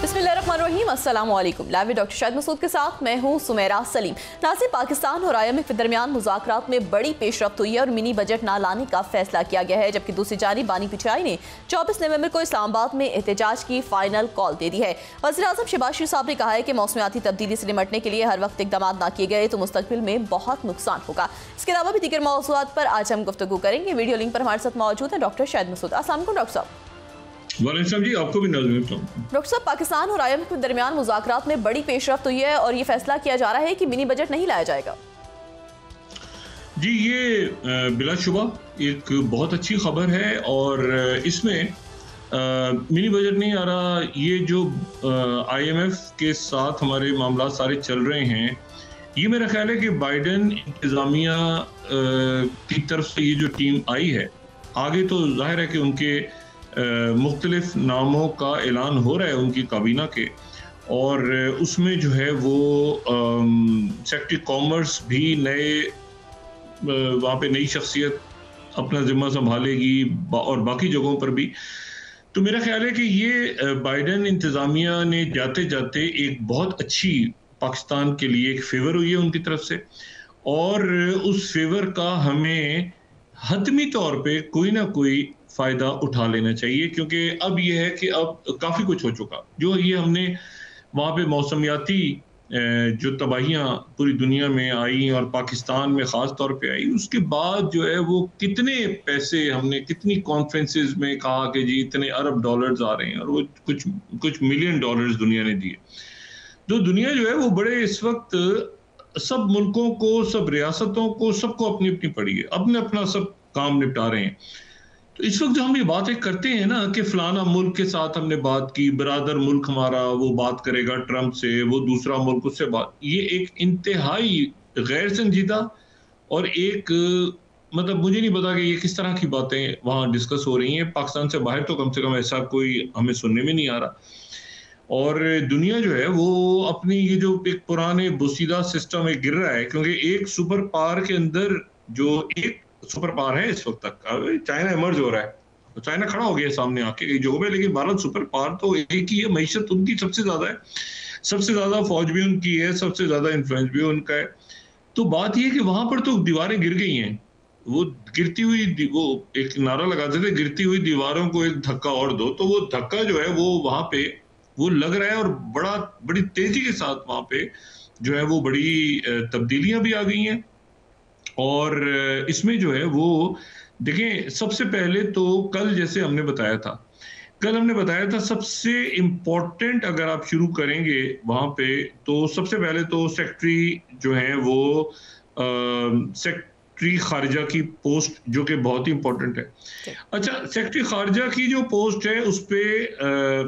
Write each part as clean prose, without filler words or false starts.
बिस्मिल्लाहिर्रहमानिर्रहीम, अस्सलामुअलैकुम। लाइव में डॉक्टर शाहिद मसूद के साथ मैं हूं सुमेरा सलीम। नाज़रीन, पाकिस्तान और IMF के दरमियान मुज़ाकरात में बड़ी पेशरफ्त हुई है और मिनी बजट ना लाने का फैसला किया गया है, जबकि दूसरी जानिब बानी पीटीआई ने 24 नवंबर को इस्लामाबाद में एहतजाज की फाइनल कॉल दे दी है। वज़ीर-ए-आज़म शहबाज शरीफ साहब ने कहा है कि मौसमियाती तब्दीली से निपटने के लिए हर वक्त इक़दाम ना किए गए तो मुस्तक़बिल में बहुत नुकसान होगा। इसके अलावा भी दीगर मौज़ूआत पर आज हम गुफ्तगू करेंगे। वीडियो लिंक पर हमारे साथ मौजूद है डॉक्टर शाहिद मसूद। अस्सलाम वालेकुम डॉक्टर साहब। जी, आपको भी डॉक्टर साहब, पाकिस्तान और IMF के दरमियान मुज़ाकरात में बड़ी पेशरफ्त हुई है और ये फैसला किया जा रहा है कि मिनी बजट नहीं लाया जाएगा। जी, ये बिलाशुबा एक बहुत अच्छी खबर है और इसमें मिनी बजट नहीं आ रहा। ये जो IMF के साथ हमारे मामला सारे चल रहे हैं, ये मेरा ख्याल है कि बाइडेन इंतज़ामिया की तरफ से ये जो टीम आई है, आगे तो जाहिर है कि उनके मुख्तलिफ नामों का ऐलान हो रहा है उनकी काबीना के, और उसमें जो है वो सेक्रेटरी कॉमर्स भी नए वहाँ पे नई शख्सियत अपना जिम्मा संभालेगी और बाकी जगहों पर भी। तो मेरा ख्याल है कि ये बाइडेन इंतज़ामिया ने जाते जाते एक बहुत अच्छी पाकिस्तान के लिए एक फेवर हुई है उनकी तरफ से, और उस फेवर का हमें हतमी तौर पे कोई ना कोई फ़ायदा उठा लेना चाहिए, क्योंकि अब ये है कि अब काफ़ी कुछ हो चुका। जो ये हमने वहाँ पे मौसमियाती जो तबाहियाँ पूरी दुनिया में आई और पाकिस्तान में ख़ास तौर पे आई, उसके बाद जो है वो कितने पैसे हमने कितनी कॉन्फ्रेंसेस में कहा कि जी इतने अरब डॉलर्स आ रहे हैं, और वो कुछ मिलियन डॉलर्स दुनिया ने दिए। तो दुनिया जो है वो बड़े इस वक्त सब मुल्कों को, सब रियासतों को, सबको अपनी अपनी पड़ी है, अपने अपना सब काम निपटा रहे हैं। तो इस वक्त जो हम ये बातें करते हैं ना कि फलाना मुल्क के साथ हमने बात की, बरादर मुल्क हमारा वो बात करेगा ट्रंप से, वो दूसरा मुल्क उससे बात, ये एक इंतहाई गैर संजीदा और एक मतलब मुझे नहीं पता कि ये किस तरह की बातें वहाँ डिस्कस हो रही हैं। पाकिस्तान से बाहर तो कम से कम ऐसा कोई हमें सुनने में नहीं आ रहा, और दुनिया जो है वो अपनी ये जो एक पुराने बोसीदा सिस्टम में गिर रहा है, क्योंकि एक सुपर पावर के अंदर जो एक सुपर पावर है इस वक्त तक, चाइना इमर्ज हो रहा है, तो चाइना खड़ा हो गया सामने आके कई जगहों में, लेकिन भारत सुपर पावर तो एक ही है, मईशत उनकी सबसे ज्यादा है, सबसे ज्यादा फौज भी उनकी है, सबसे ज्यादा इन्फ्लुएंस भी उनका है। तो बात यह है कि वहां पर तो दीवारें गिर गई हैं, वो गिरती हुई, वो एक नारा लगाते थे गिरती हुई दीवारों को एक धक्का और दो, तो वो धक्का जो है वो वहां पे वो लग रहा है, और बड़ी तेजी के साथ वहां पे जो है वो बड़ी तब्दीलियां भी आ गई हैं। और इसमें जो है वो देखें, सबसे पहले तो कल जैसे हमने बताया था सबसे इम्पोर्टेंट अगर आप शुरू करेंगे वहां पे, तो सबसे पहले तो सेक्रेटरी जो है वो सेक्रेटरी खारजा की पोस्ट, जो कि बहुत ही इम्पोर्टेंट है। अच्छा, सेक्रेटरी खारजा की जो पोस्ट है उस पे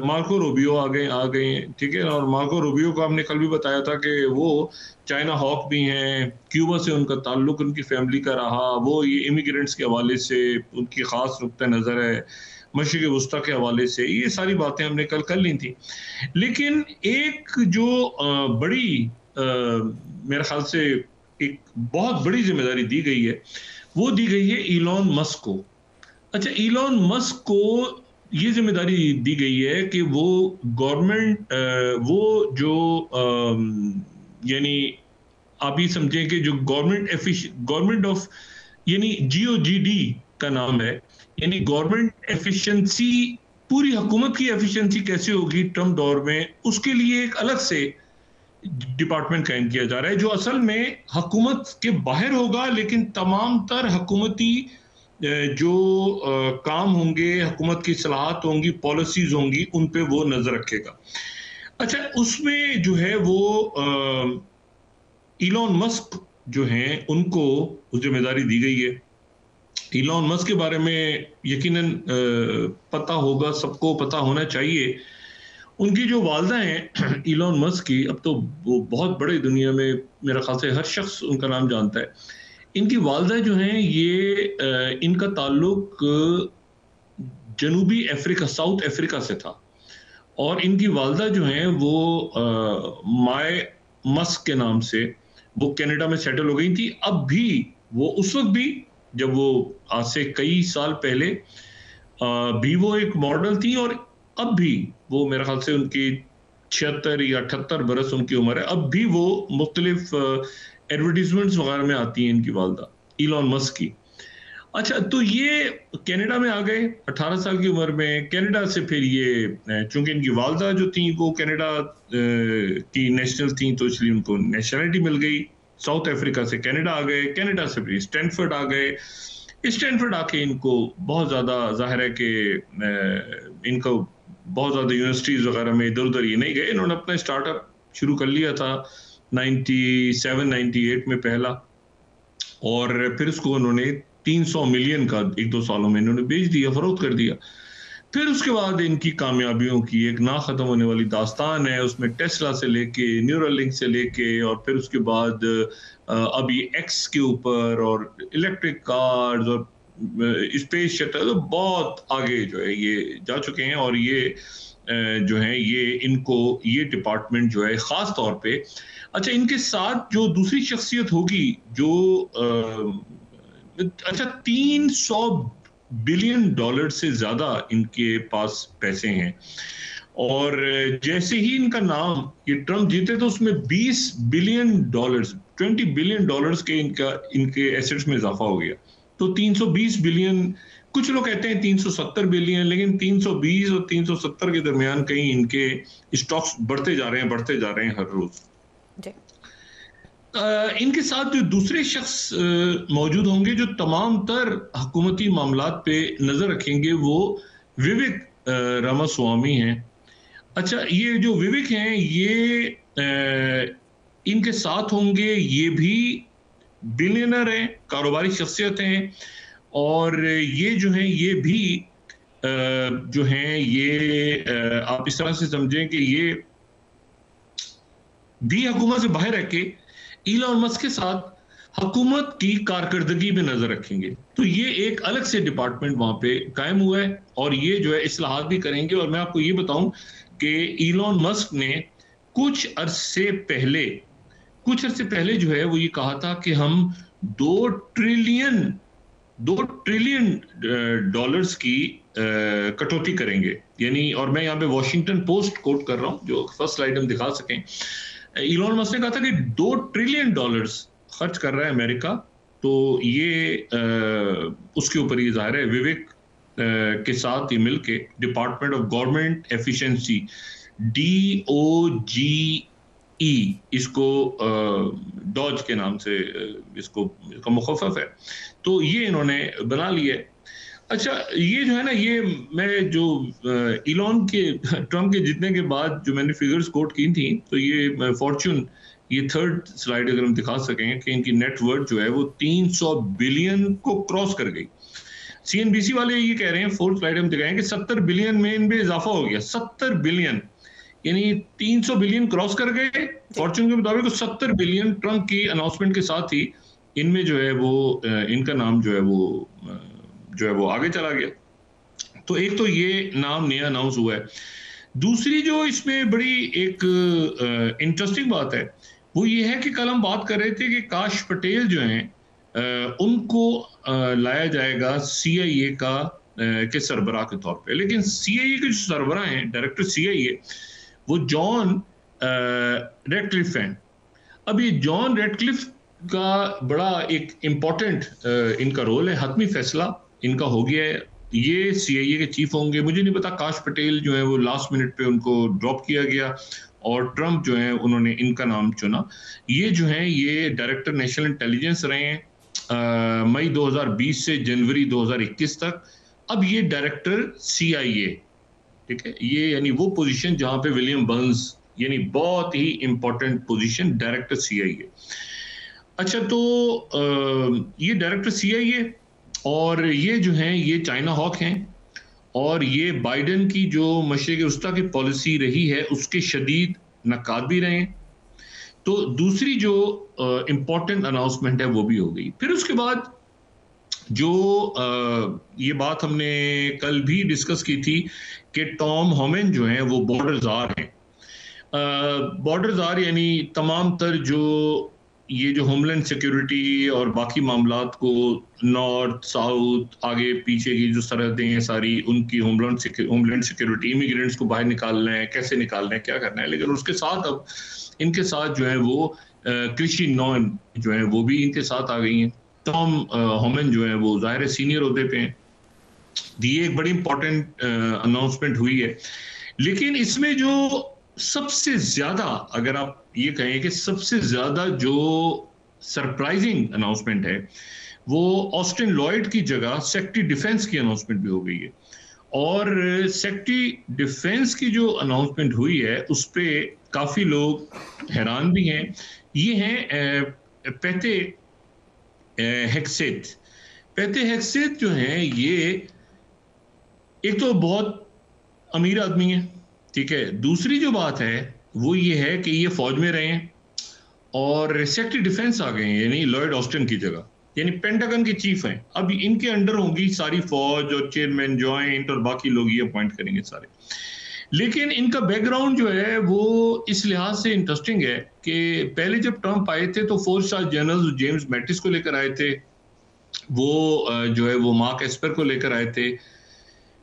मार्को रूबियो आ गए, ठीक है। और मार्को रूबियो को हमने कल भी बताया था कि वो चाइना हॉक भी हैं, क्यूबा से उनका ताल्लुक उनकी फैमिली का रहा, वो ये इमिग्रेंट्स के हवाले से उनकी ख़ास नुक्ता नज़र है, मशरिक़ वस्ता के हवाले से, ये सारी बातें हमने कल कर ली थी। लेकिन एक जो बड़ी मेरे ख्याल से एक बहुत बड़ी जिम्मेदारी दी गई है, वो दी गई है ईलॉन मस्क को। अच्छा, ईलॉन मस्क को ये जिम्मेदारी दी गई है कि वो गवर्नमेंट, वो जो यानी आप ये समझें कि जो गवर्नमेंट ऑफ यानी GOGD का नाम है, यानी गवर्नमेंट एफिशिएंसी, पूरी हुकूमत की एफिशिएंसी कैसे होगी ट्रम्प दौर में, उसके लिए एक अलग से डिपार्टमेंट कायम किया जा रहा है, जो असल में हुकूमत के बाहर होगा, लेकिन तमाम तर हुकूमती जो काम होंगे, हुकूमत की सलाहत होंगी, पॉलिसीज होंगी, उन पे वो नजर रखेगा। अच्छा, उसमें जो है वो इलॉन मस्क जो हैं उनको जिम्मेदारी दी गई है। इलॉन मस्क के बारे में यकीनन पता होगा, सबको पता होना चाहिए। उनकी जो वालदा हैं इलॉन मस्क की, अब तो वो बहुत बड़े दुनिया में मेरा ख्याल से हर शख्स उनका नाम जानता है। इनकी वालदा जो हैं ये इनका ताल्लुक जनूबी अफ्रीका, साउथ अफ्रीका से था, और इनकी वालदा जो हैं वो माय मस्क के नाम से वो कनाडा में सेटल हो गई थी। अब भी वो उस वक्त भी, जब वो आज से कई साल पहले भी वो एक मॉडल थी, और अब भी वो मेरे ख्याल से उनकी 76 या 78 बरस उनकी उम्र है। अब भी वो मुख्तलिफ एडवर्टीजमेंट्स वगैरह में आती हैं इनकी वालदा इलॉन मस्क की। अच्छा, तो ये कनाडा में आ गए 18 साल की उम्र में। कनाडा से फिर ये चूंकि इनकी वालदा जो थी वो कनाडा की नेशनल थी, तो इसलिए उनको नेशनलिटी मिल गई। साउथ अफ्रीका से कनाडा आ गए, कनाडा से फिर स्टैनफोर्ड आ गए। स्टैनफोर्ड आके इनको बहुत ज़्यादा जाहिर है कि इनको बहुत ज़्यादा यूनिवर्सिटीज़ वगैरह में इधर उधर ये नहीं गए। इन्होंने अपना स्टार्टअप शुरू कर लिया था 97-98 में पहला, और फिर उसको उन्होंने 300 मिलियन का 1-2 सालों में इन्होंने बेच दिया, फरोख्त कर दिया। फिर उसके बाद इनकी कामयाबियों की एक ना ख़त्म होने वाली दास्तान है। उसमें टेस्ला से लेके न्यूरालिंक से लेके, और फिर उसके बाद अब ये एक्स के ऊपर, और इलेक्ट्रिक कार्स और स्पेस शटल, तो बहुत आगे जो है ये जा चुके हैं। और ये जो है ये इनको ये डिपार्टमेंट जो है ख़ास तौर पे, अच्छा इनके साथ जो दूसरी शख्सियत होगी जो अच्छा 300 बिलियन डॉलर से ज्यादा इनके पास पैसे हैं। और जैसे ही इनका नाम ये ट्रम्प जीते तो उसमें 20 बिलियन डॉलर्स 20 बिलियन डॉलर्स के इनके एसेट्स में इजाफा हो गया। तो 320 बिलियन, कुछ लोग कहते हैं 370 बिलियन, लेकिन 320 और 370 के दरमियान कहीं इनके स्टॉक्स बढ़ते जा रहे हैं हर रोज। इनके साथ जो दूसरे शख्स मौजूद होंगे जो तमाम तर हुकूमती मामलात पे नजर रखेंगे, वो विवेक रामास्वामी हैं। अच्छा, ये जो विवेक हैं ये इनके साथ होंगे, ये भी बिलियनर हैं, कारोबारी शख्सियत हैं। और ये जो हैं ये भी जो हैं ये आप इस तरह से समझें कि ये भी हुकूमत से बाहर रह के इलॉन मस्क के साथ हुकूमत की कारकर्दगी में नजर रखेंगे। तो ये एक अलग से डिपार्टमेंट वहां पे कायम हुआ है, और ये जो है इस्लाहात भी करेंगे। और मैं आपको ये बताऊं कि इलॉन मस्क ने कुछ अरसे पहले जो है वो ये कहा था कि हम 2 ट्रिलियन डॉलर्स की कटौती करेंगे, यानी। और मैं यहाँ पे वॉशिंगटन पोस्ट कोट कर रहा हूँ, जो फर्स्ट स्लाइड हम दिखा सकें। इलॉन मस्क ने कहा था कि 2 ट्रिलियन डॉलर्स खर्च कर रहा है अमेरिका। तो ये उसके ऊपर ये जाहिर है विवेक के साथ ये मिलके department of government efficiency DOGE, इसको डॉज के नाम से इसका मुखफ़फ़ है। तो ये इन्होंने बना लिया है। अच्छा, ये जो है ना, ये मैं जो ट्रम्प के जीतने के बाद जो मैंने फिगर्स कोट की थी, तो ये फॉर्च्यून, ये थर्ड स्लाइड अगर हम दिखा सकें कि इनकी नेटवर्थ जो है वो 300 बिलियन को क्रॉस कर गई। CNBC वाले ये कह रहे हैं, फोर्थ स्लाइड हम दिखाएं, कि 70 बिलियन में इनमें इजाफा हो गया। 70 बिलियन, यानी 300 बिलियन क्रॉस कर गए फॉर्च्यून के मुताबिक। 70 बिलियन ट्रम्प की अनाउंसमेंट के साथ ही इनमें जो है वो इनका नाम जो है वो आगे चला गया। तो एक तो ये नाम नया अनाउंस हुआ है। दूसरी जो इसमें बड़ी एक इंटरेस्टिंग बात है वो ये है कि कल हम बात कर रहे थे कि काश पटेल जो हैं उनको लाया जाएगा CIA के सरबराह के तौर पे। लेकिन CIA के जो सरबराह हैं, डायरेक्टर CIA, वो जॉन रेडक्लिफ हैं। अब ये जॉन रेडक्लिफ का बड़ा एक इम्पोर्टेंट इनका रोल है, हतमी फैसला इनका हो गया है। ये CIA के चीफ होंगे। मुझे नहीं पता, काश पटेल जो है वो लास्ट मिनट पे उनको ड्रॉप किया गया और ट्रम्प जो है उन्होंने इनका नाम चुना। ये जो है ये डायरेक्टर नेशनल इंटेलिजेंस रहे हैं मई 2020 से जनवरी 2021 तक। अब ये डायरेक्टर CIA, ठीक है, ये यानी वो पोजीशन जहां पे विलियम बर्न्स, यानी बहुत ही इंपॉर्टेंट पोजीशन, डायरेक्टर CIA। अच्छा, तो ये डायरेक्टर CIA और ये जो हैं ये चाइना हॉक हैं, और ये बाइडेन की जो मशरिक़ वस्ता की पॉलिसी रही है उसके शदीद नकाद भी रहे। तो दूसरी जो इम्पोर्टेंट अनाउंसमेंट है वो भी हो गई। फिर उसके बाद जो ये बात हमने कल भी डिस्कस की थी कि टॉम होमन जो हैं वो बॉर्डर ज़ार हैं। बॉर्डर ज़ार यानी तमाम तर जो ये जो होमलैंड सिक्योरिटी और बाकी मामलात को, नॉर्थ साउथ आगे पीछे की जो सरहदें हैं सारी, उनकी होमलैंड सिक्योरिटी, इमिग्रेंट्स को बाहर निकालना है, कैसे निकालना है, क्या करना है। लेकिन उसके साथ अब इनके साथ जो है वो कृषि नॉन जो है वो भी इनके साथ आ गई हैं। टॉम होमन जो है वो ज़ाहिर है सीनियर ओहदे पे हैं। ये एक बड़ी इंपॉर्टेंट अनाउंसमेंट हुई है। लेकिन इसमें जो सबसे ज्यादा, अगर आप ये कहें कि सबसे ज्यादा जो सरप्राइजिंग अनाउंसमेंट है, वो ऑस्टिन लॉयड की जगह सेक्रेटरी डिफेंस की अनाउंसमेंट भी हो गई है। और सेक्रेटरी डिफेंस की जो अनाउंसमेंट हुई है उस पर काफी लोग हैरान भी हैं। ये हैं पेटे हेक्सेट। पेटे हेक्सेट जो हैं ये एक तो बहुत अमीर आदमी है, ठीक है। दूसरी जो बात है वो ये है कि ये फौज में रहे हैं और सेक्रेटरी डिफेंस आ गए हैं, यानी लॉयड ऑस्टिन की जगह, यानी पेंटागन के चीफ हैं। अब इनके अंडर होंगी सारी फौज और चेयरमैन जॉइंट और बाकी लोग ये अपॉइंट करेंगे सारे। लेकिन इनका बैकग्राउंड जो है वो इस लिहाज से इंटरेस्टिंग है कि पहले जब ट्रंप आए थे तो 4 स्टार जनरल जेम्स मैटिस को लेकर आए थे, वो जो है वो मार्क एस्पर को लेकर आए थे।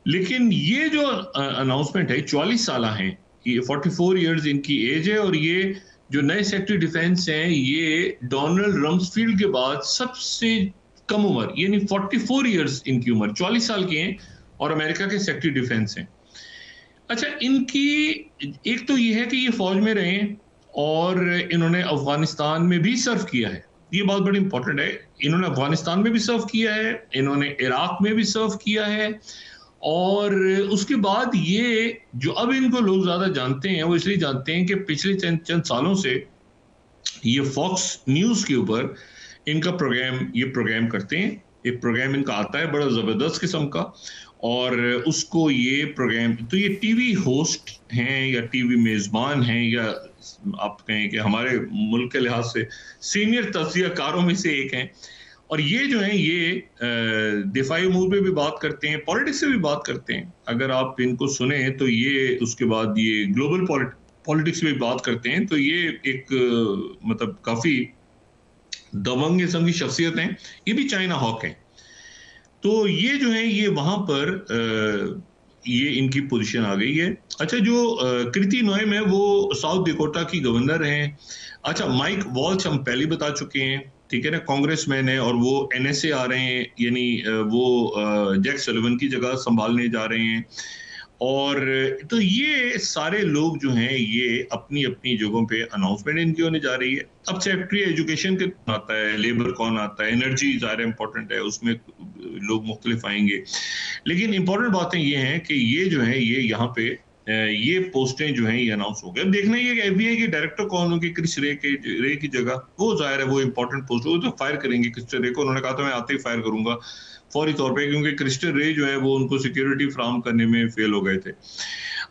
लेकिन ये जो अनाउंसमेंट है 44 साल हैं, ये 44 इयर्स इनकी एज है, और ये जो नए सेक्रेटरी डिफेंस हैं ये डोनाल्ड रम्सफील्ड के बाद सबसे कम उम्र, यानी 44 इयर्स इनकी उम्र, 44 साल की हैं और अमेरिका के सेक्रेटरी डिफेंस हैं। अच्छा, इनकी एक तो ये है कि ये फौज में रहे और इन्होंने अफगानिस्तान में भी सर्व किया है, ये बहुत बड़ी इंपॉर्टेंट है। इन्होंने अफगानिस्तान में भी सर्व किया है, इन्होंने इराक में भी सर्व किया है, और उसके बाद ये जो अब इनको लोग ज्यादा जानते हैं वो इसलिए जानते हैं कि पिछले चंद सालों से ये फॉक्स न्यूज के ऊपर इनका प्रोग्राम करते हैं। एक प्रोग्राम इनका आता है बड़ा जबरदस्त किस्म का, और उसको ये प्रोग्राम, तो ये टीवी होस्ट हैं या टीवी मेजबान हैं, या आप कहें कि हमारे मुल्क के लिहाज से सीनियर तज्जियाकारों में से एक हैं। और ये जो है ये दिफाई उमूर पे भी बात करते हैं, पॉलिटिक्स से भी बात करते हैं। अगर आप इनको सुने तो ये उसके बाद ये ग्लोबल पॉलिटिक्स में भी बात करते हैं। तो ये एक मतलब काफी दबंग किस्म की शख्सियत हैं। ये भी चाइना हॉक हैं। तो ये जो है ये वहां पर ये इनकी पोजीशन आ गई है। अच्छा, जो कृति नोएम है वो साउथ डिकोटा की गवर्नर हैं। अच्छा, माइक वॉल्श हम पहले बता चुके हैं, ठीक है ना, कांग्रेसमैन है और वो एनएसए आ रहे हैं, यानी वो जैक सलिवन की जगह संभालने जा रहे हैं। और तो ये सारे लोग जो हैं ये अपनी अपनी जगहों पे अनाउंसमेंट इनकी होने जा रही है। अब सेक्रेटरी एजुकेशन के आता है, लेबर कौन आता है, एनर्जी ज़्यादा इंपॉर्टेंट है, उसमें लोग मुख्तलिफ आएंगे। लेकिन इंपॉर्टेंट बातें ये हैं कि ये जो है ये यहाँ पे ये पोस्टें जो हैं ये अनाउंस हो गए। अब देखना ये कि एफबीआई के डायरेक्टर कौन होंगे, क्रिस रे की जगह, वो जाहिर है वो इंपॉर्टेंट पोस्ट हो, तो फायर करेंगे क्रिस्टन रे को। उन्होंने कहा था मैं आते ही फायर करूंगा फौरी तौर पे, क्योंकि क्रिस्टन रे जो है वो उनको सिक्योरिटी फ्राहम करने में फेल हो गए थे।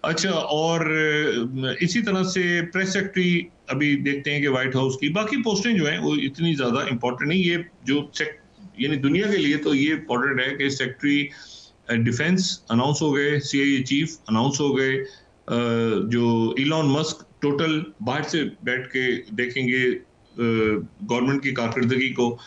अच्छा, और इसी तरह से प्रेस सेक्रेटरी अभी देखते हैं कि व्हाइट हाउस की बाकी पोस्टें जो हैं वो इतनी ज्यादा इंपॉर्टेंट नहीं। ये जो यानी दुनिया के लिए तो ये इंपॉर्टेंट है कि सेक्रेटरी डिफेंस अनाउंस हो गए, सीआईए चीफ अनाउंस हो गए, जो इलॉन मस्क टोटल बाहर से बैठ के देखेंगे गवर्नमेंट की कारकर्दगी को,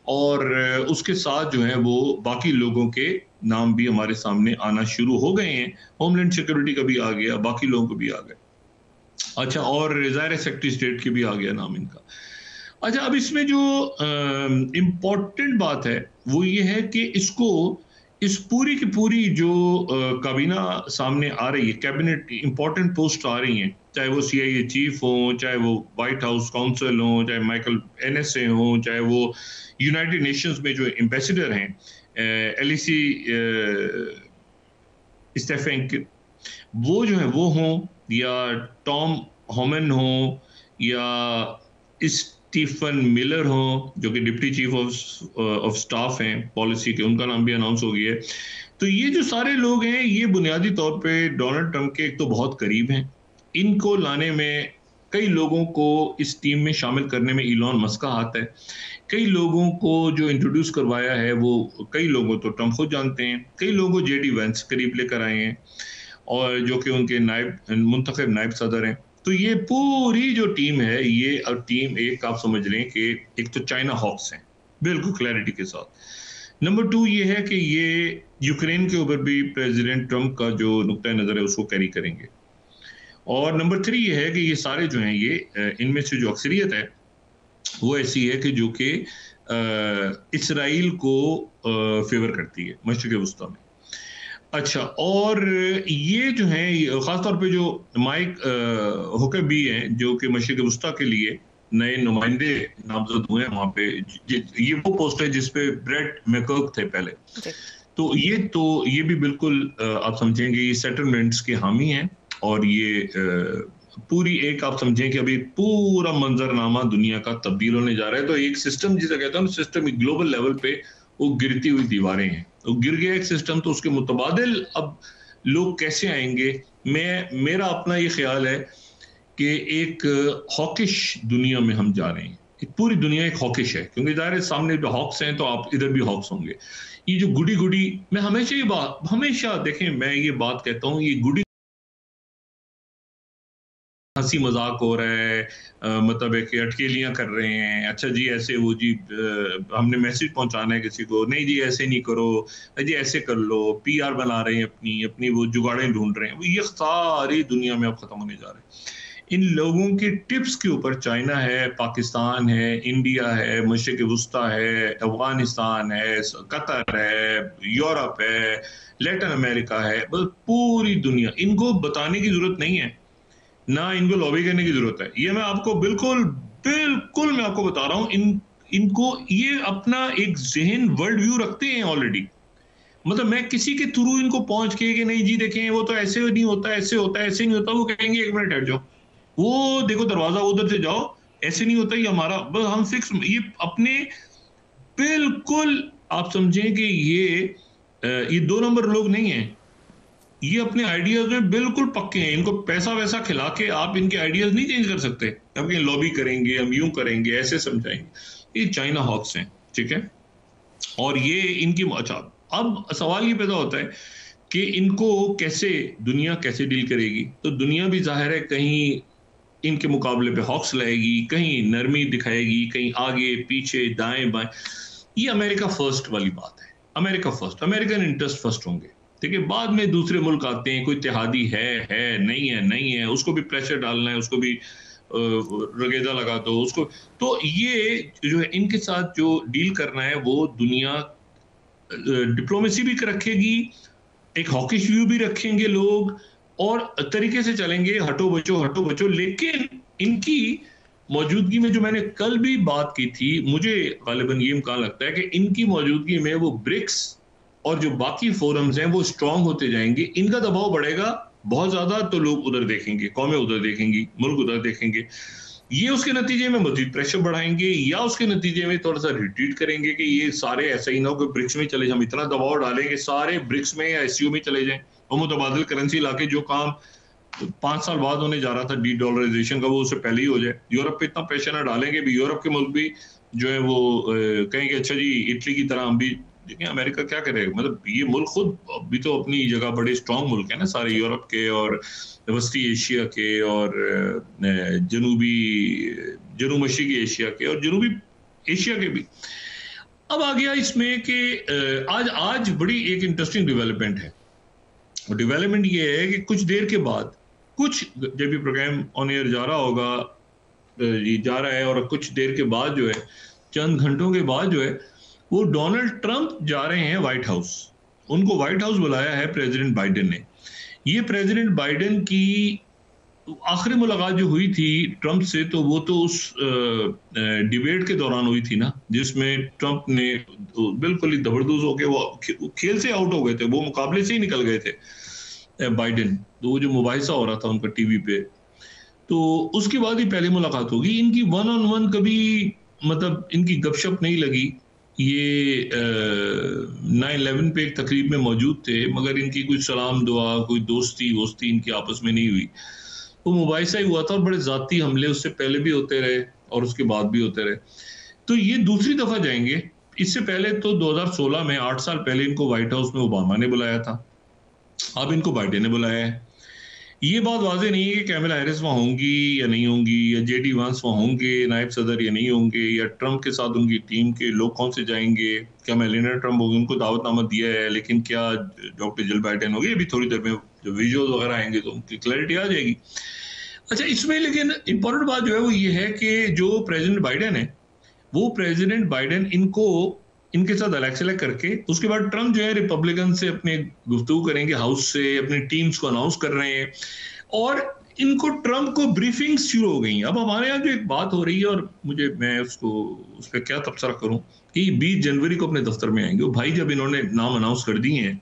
और उसके साथ जो है वो बाकी लोगों के नाम भी हमारे सामने आना शुरू हो गए हैं। होमलैंड सिक्योरिटी का भी आ गया, बाकी लोगों को भी आ गया। अच्छा, और ज़ाहिर सेक्रेटरी स्टेट की भी आ गया नाम इनका। अच्छा, अब इसमें जो इम्पोर्टेंट बात है वो ये है कि इसको इस पूरी की पूरी जो काबीना सामने आ रही है, कैबिनेट इंपॉर्टेंट पोस्ट आ रही हैं, चाहे वो सीआईए चीफ हो, चाहे वो व्हाइट हाउस काउंसिल हो, चाहे माइकल एनएसए हो, चाहे वो यूनाइटेड नेशंस में जो एम्बेसडर हैं एलिसी स्टेफेंक, वो जो है वो हों, या टॉम होमन हो, या स्टीफन मिलर हो जो कि डिप्टी चीफ ऑफ स्टाफ हैं पॉलिसी के, उनका नाम भी अनाउंस हो गया है। तो ये जो सारे लोग हैं ये बुनियादी तौर पे डोनाल्ड ट्रंप के एक तो बहुत करीब हैं। इनको लाने में कई लोगों को इस टीम में शामिल करने में इलॉन मस्क का हाथ है। कई लोगों को जो इंट्रोड्यूस करवाया है वो कई लोगों तो ट्रंप खुद जानते हैं, कई लोगों को जेडी वेंस करीब लेकर आए हैं और जो कि उनके मुंतखब नायब सदर हैं। तो ये पूरी जो टीम है, ये टीम एक आप समझ लें कि एक तो चाइना हॉक्स हैं, बिल्कुल क्लैरिटी के साथ। नंबर 2 ये है कि ये यूक्रेन के ऊपर भी प्रेसिडेंट ट्रंप का जो नुक्ता नज़र है उसको कैरी करेंगे। और नंबर 3 ये है कि ये सारे जो हैं, ये इनमें से जो अक्सरियत है वो ऐसी है कि जो कि इसराइल को फेवर करती है मशरिक़ वस्ता में। अच्छा, और ये जो है ख़ासतौर पे जो माइक हुकबी हैं, जो कि मशरिक़ वस्ता के लिए नए नुमाइंदे नामजद हुए हैं वहाँ पे, ये वो पोस्ट है जिसपे ब्रेट मैकर्क थे पहले। तो ये भी बिल्कुल आप समझेंगे ये सेटलमेंट्स के हामी हैं, और ये पूरी एक आप समझें कि अभी पूरा मंजरनामा दुनिया का तब्दील होने जा रहा है। तो एक सिस्टम जिसे कहता हूँ, सिस्टम ग्लोबल लेवल पे वो गिरती हुई दीवारें हैं, तो गिर गया एक सिस्टम, तो उसके मुतबादिल अब लोग कैसे आएंगे। मेरा अपना ये ख्याल है कि एक हॉकिश दुनिया में हम जा रहे हैं, एक पूरी दुनिया एक हॉकिश है, क्योंकि ज़ाहिर सामने जो हॉक्स हैं तो आप इधर भी हॉक्स होंगे। ये जो गुडी मैं हमेशा देखें, मैं ये बात कहता हूँ, ये गुडी हंसी मजाक हो रहा है, मतलब है कि अटकेलियां कर रहे हैं, अच्छा जी ऐसे वो जी हमने मैसेज पहुंचाना है किसी को, नहीं जी ऐसे नहीं करो जी, ऐसे कर लो, पीआर बना रहे हैं, अपनी अपनी वो जुगाड़ें ढूंढ रहे हैं। ये सारी दुनिया में अब खत्म होने जा रहे हैं। इन लोगों के टिप्स के ऊपर चाइना है, पाकिस्तान है, इंडिया है, मशरिक़ वस्ता है, अफगानिस्तान है, कतर है, यूरोप है, लैटिन अमेरिका है, बस पूरी दुनिया। इनको बताने की जरूरत नहीं है, ना इनको लॉबी करने की जरूरत है। ये मैं आपको बिल्कुल मैं आपको बता रहा हूं, इनको ये अपना एक जहन वर्ल्ड व्यू रखते हैं ऑलरेडी। मतलब मैं किसी के थ्रू इनको पहुंच के कि नहीं जी देखें वो तो ऐसे नहीं होता, ऐसे होता है, ऐसे नहीं होता, वो कहेंगे 1 मिनट हट जाओ, वो देखो दरवाजा उधर से जाओ, ऐसे नहीं होता, ये हमारा बस हम फिक्स, ये अपने बिल्कुल आप समझें कि ये 2 नंबर लोग नहीं है, ये अपने आइडियाज में बिल्कुल पक्के हैं। इनको पैसा वैसा खिला के आप इनके आइडियाज नहीं चेंज कर सकते, अब ये लॉबी करेंगे, हम यूं करेंगे, ऐसे समझाएंगे। ये चाइना हॉक्स हैं, ठीक है। और ये इनकी अच्छा, अब सवाल ये पैदा होता है कि इनको दुनिया कैसे डील करेगी। तो दुनिया भी जाहिर है कहीं इनके मुकाबले पे हॉक्स लाएगी, कहीं नरमी दिखाएगी, कहीं आगे पीछे दाएं बाएं। ये अमेरिका फर्स्ट वाली बात है, America first, American interest first होंगे, ठीक है। बाद में दूसरे मुल्क आते हैं, कोई इत्तेहादी है नहीं है, उसको भी प्रेशर डालना है, उसको भी रगेदा लगा दो उसको। तो ये जो है इनके साथ जो डील करना है, वो दुनिया डिप्लोमेसी भी रखेगी, एक हॉकिश व्यू भी रखेंगे लोग, और तरीके से चलेंगे, हटो बचो। लेकिन इनकी मौजूदगी में, जो मैंने कल भी बात की थी, मुझे गालिबन ये इम्कान लगता है कि इनकी मौजूदगी में वो ब्रिक्स और जो बाकी फोरम्स हैं वो स्ट्रांग होते जाएंगे, इनका दबाव बढ़ेगा बहुत ज्यादा, तो लोग उधर देखेंगे, कौमें उधर देखेंगी, मुल्क उधर देखेंगे। ये उसके नतीजे में मजीद प्रेशर बढ़ाएंगे, या उसके नतीजे में थोड़ा सा रिट्रीट करेंगे कि ये सारे ऐसा ही ना हो कि ब्रिक्स में चले जाए, हम इतना दबाव डालेंगे सारे ब्रिक्स में या एसयू में चले जाएं, और मुतबादिल करेंसी लाके जो काम 5 साल बाद होने जा रहा था डी डॉलराइजेशन का, वो उससे पहले ही हो जाए। यूरोप पे इतना प्रेशर ना डालेंगे भी, यूरोप के मुल्क भी जो है वो कहेंगे अच्छा जी इटली की तरह हम भी। देखिए अमेरिका क्या करेगा, मतलब ये मुल्क खुद भी तो अपनी जगह बड़े स्ट्रांग मुल्क है ना, सारे यूरोप के और वस्ती एशिया के और जनूब मशरिकी एशिया के और जनूबी एशिया के भी। अब आ गया इसमें कि आज बड़ी एक इंटरेस्टिंग डेवलपमेंट है, और डेवलपमेंट ये है कि कुछ देर के बाद, जब ये प्रोग्राम ऑन एयर जा रहा होगा, ये जा रहा है, और कुछ देर के बाद जो है, चंद घंटों के बाद जो है, वो डोनाल्ड ट्रंप जा रहे हैं व्हाइट हाउस। उनको व्हाइट हाउस बुलाया है प्रेसिडेंट बाइडेन ने। ये प्रेसिडेंट बाइडेन की आखिरी मुलाकात जो हुई थी ट्रंप से, तो वो तो उस डिबेट के दौरान हुई थी ना, जिसमें ट्रंप ने बिल्कुल ही जबरदस्त होकर वो खेल से आउट हो गए थे, वो मुकाबले से ही निकल गए थे बाइडेन। तो वो जो मुबाहिसा हो रहा था उनका टीवी पे, तो उसके बाद ही पहली मुलाकात होगी इनकी। 1-on-1 कभी मतलब इनकी गपशप नहीं लगी। ये 9/11 पे एक तकरीब में मौजूद थे, मगर इनकी कोई सलाम दुआ, कोई दोस्ती वोस्ती इनकी आपस में नहीं हुई। वो मुबाहिसा ही हुआ था, और बड़े ज़ाती हमले उससे पहले भी होते रहे और उसके बाद भी होते रहे। तो ये दूसरी दफ़ा जाएंगे। इससे पहले तो 2016 में, 8 साल पहले, इनको व्हाइट हाउस में ओबामा ने बुलाया था, अब इनको बाइडेन ने बुलाया है। ये बात वाज़ेह नहीं है कि कैमला हैरिस वहाँ होंगी या नहीं होंगी, या जेडी वांस वहाँ होंगे नायब सदर या नहीं होंगे, या ट्रंप के साथ उनकी टीम के लोग कौन से जाएंगे, क्या मेलानिया ट्रंप होगी, उनको दावतनामा दिया है, लेकिन क्या डॉक्टर जिल बाइडेन होगी, अभी थोड़ी देर में जो विजुअल वगैरह आएंगे तो उनकी क्लैरिटी आ जाएगी। अच्छा, इसमें लेकिन इंपॉर्टेंट बात जो है वो ये है कि जो प्रेसिडेंट बाइडेन है, वो प्रेसिडेंट बाइडेन इनके साथ अलग सेलेक्ट करके उसके बाद ट्रंप जो है रिपब्लिकन से अपने गुफ्तगू करेंगे, हाउस से अपनी टीम्स को अनाउंस कर रहे हैं, और इनको ट्रंप को ब्रीफिंग्स शुरू हो गई। अब हमारे यहाँ जो एक बात हो रही है, और मैं उस पर क्या तबसरा करूं कि 20 जनवरी को अपने दफ्तर में आएंगे। वो भाई जब इन्होंने नाम अनाउंस कर दिए हैं,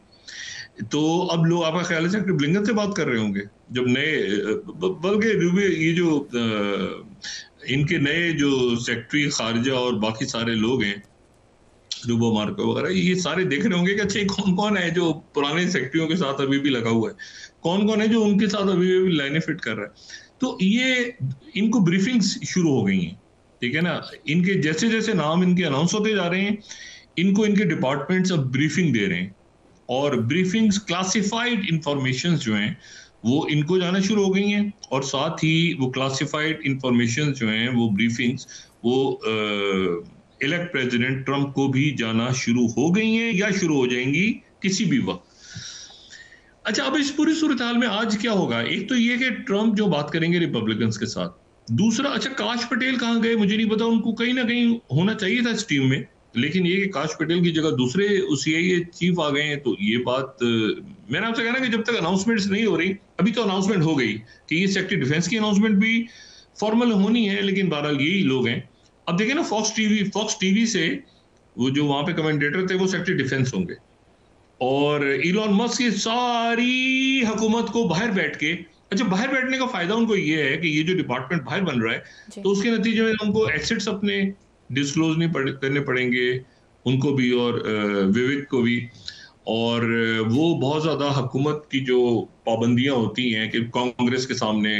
तो अब लोग, आपका ख्याल है सेक्रेटरी ब्लिंकन से बात कर रहे होंगे, जब नए, बल्कि ये जो इनके नए जो सेक्रेटरी खारजा और बाकी सारे लोग हैं, रूबो मार्को वगैरह, ये सारे देख रहे होंगे कि अच्छा कौन कौन है जो पुराने सेक्रेटरियों के साथ अभी भी लगा हुआ है, कौन कौन है जो उनके साथ अभी भी लाइनें फिट कर रहा है। तो ये इनको ब्रीफिंग्स शुरू हो गई हैं, ठीक है ना। इनके जैसे जैसे नाम इनके अनाउंस होते जा रहे हैं, इनको इनके डिपार्टमेंट्स अब ब्रीफिंग दे रहे हैं, और ब्रीफिंग्स क्लासिफाइड इंफॉर्मेशन जो हैं वो इनको जाना शुरू हो गई हैं, और साथ ही वो क्लासिफाइड इंफॉर्मेशन जो हैं वो ब्रीफिंग्स वो इलेक्ट प्रेसिडेंट ट्रंप को भी जाना शुरू हो गई हैं या शुरू हो जाएंगी किसी भी वक्त। अच्छा, अब इस पूरी सूरत हाल में आज क्या होगा? एक तो ये कि ट्रंप जो बात करेंगे रिपब्लिकन्स के साथ, दूसरा, अच्छा काश पटेल कहाँ गए मुझे नहीं पता, उनको कहीं ना कहीं होना चाहिए था इस टीम में, लेकिन ये कि काश पटेल की जगह दूसरे सीआईए चीफ आ गए हैं, तो ये बात मैंने आपसे कहा ना कि जब तक अनाउंसमेंट्स नहीं हो रही, अभी तो अनाउंसमेंट हो गई कि ये सेक्रेटरी डिफेंस की अनाउंसमेंट भी फॉर्मल होनी है, लेकिन बहरहाल यही लोग हैं। अब देखिए ना, फॉक्स टीवी से वो जो वहां पे कमेंटेटर थे वो सेक्रेटरी डिफेंस होंगे, और इलॉन मस्क की सारी हुकूमत को बाहर बैठ के, अच्छा बाहर बैठने का फायदा उनको ये है कि ये जो डिपार्टमेंट बाहर बन रहा है, तो उसके नतीजे में उनको एसेट्स अपने डिस्क्लोज नहीं करने पड़ेंगे उनको भी, और विवेक को भी, और वो बहुत ज्यादा हुकूमत की जो पाबंदियां होती हैं कि कांग्रेस के सामने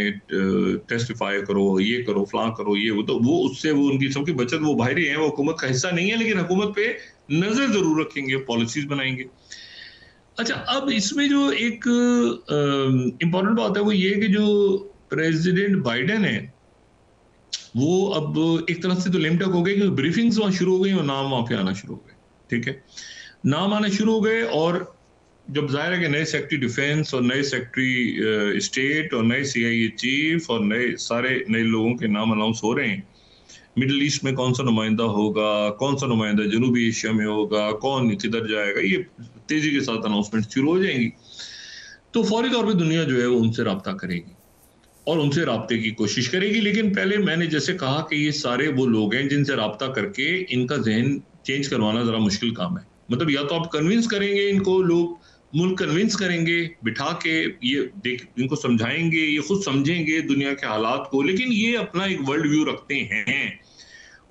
टेस्टिफाई करो, ये करो, फलां करो, ये वो, तो वो उससे वो उनकी सबकी बचत, वो बाहर ही है, वो हुकूमत का हिस्सा नहीं है, लेकिन हुकूमत पे नजर जरूर रखेंगे, पॉलिसीज बनाएंगे। अच्छा, अब इसमें जो एक इम्पोर्टेंट बात है वो ये कि जो प्रेसिडेंट बाइडेन है वो अब एक तरह से तो लेमटक हो गए, क्योंकि ब्रीफिंग्स वहां शुरू हो गई और नाम वहां पे आना शुरू हो गए, ठीक है, नाम आना शुरू हो गए, और जब जाहिर है कि नए सेक्रेटरी डिफेंस और नए सेक्रेटरी स्टेट और नए सीआईए चीफ और सारे नए लोगों के नाम अनाउंस हो रहे हैं, मिडिल ईस्ट में कौन सा नुमाइंदा होगा, कौन सा नुमाइंदा जनूबी एशिया में होगा, कौन किधर जाएगा, ये तेजी के साथ अनाउंसमेंट शुरू हो जाएंगी, तो फौरी तौर पे दुनिया जो है वो उनसे राब्ता करेगी और उनसे राब्ते की कोशिश करेगी। लेकिन पहले मैंने जैसे कहा कि ये सारे वो लोग हैं जिनसे राब्ता करके इनका जहन चेंज करवाना जरा मुश्किल काम है। मतलब या तो आप कन्विंस करेंगे इनको, लोग मुल्क कन्विंस करेंगे बिठा के, ये इनको समझाएंगे, ये खुद समझेंगे दुनिया के हालात को, लेकिन ये अपना एक वर्ल्ड व्यू रखते हैं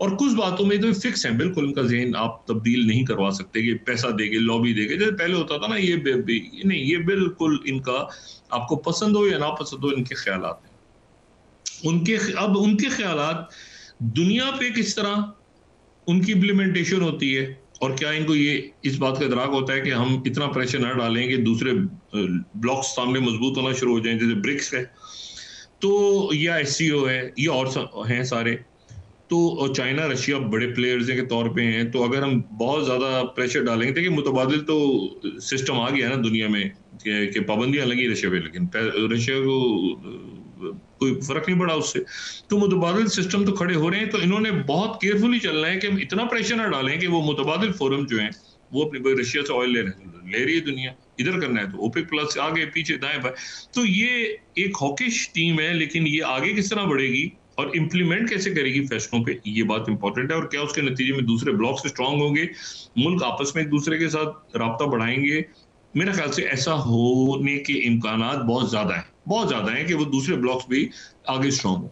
और कुछ बातों में तो फिक्स है, बिल्कुल इनका जहन आप तब्दील नहीं करवा सकते कि पैसा देके, लॉबी देके, जैसे पहले होता था ना, ये नहीं, ये बिल्कुल इनका, आपको पसंद हो या ना पसंद हो, इनके ख्यालात हैं अब उनके ख्यालात दुनिया पे किस तरह उनकी इम्प्लीमेंटेशन होती है, और क्या इनको ये इस बात का इदराक होता है कि हम इतना प्रेशर ना डालें कि दूसरे ब्लॉक्स सामने मजबूत होना शुरू हो जाएं, जैसे ब्रिक्स है तो, या एससीओ है, ये और हैं सारे, तो चाइना रशिया बड़े प्लेयर्स के तौर पे हैं, तो अगर हम बहुत ज़्यादा प्रेशर डालेंगे, देखिए मुतबादिल तो सिस्टम आ गया है ना दुनिया में कि पाबंदियां लगी रशिया पे, लेकिन रशिया को कोई फर्क नहीं पड़ा उससे, तो मुतबादिल सिस्टम तो खड़े हो रहे हैं, तो इन्होंने बहुत केयरफुली चलना है कि हम इतना प्रेशर ना डालें कि वो मुतबादिल फोरम जो है वो अपनी रशिया से ऑयल ले रही है दुनिया, इधर करना है तो ओपेक प्लस आगे पीछे दाएं बाएं, तो ये एक हॉकिश टीम है, लेकिन ये आगे किस तरह बढ़ेगी और इम्प्लीमेंट कैसे करेगी फैसलों पे, ये बात इंपॉर्टेंट है, और क्या उसके नतीजे में दूसरे ब्लॉक्स स्ट्रांग होंगे, मुल्क आपस में एक दूसरे के साथ राब्ता बढ़ाएंगे। मेरे ख्याल से ऐसा होने के इम्कानात बहुत ज्यादा है कि वो दूसरे ब्लॉक्स भी आगे स्ट्रांग हो।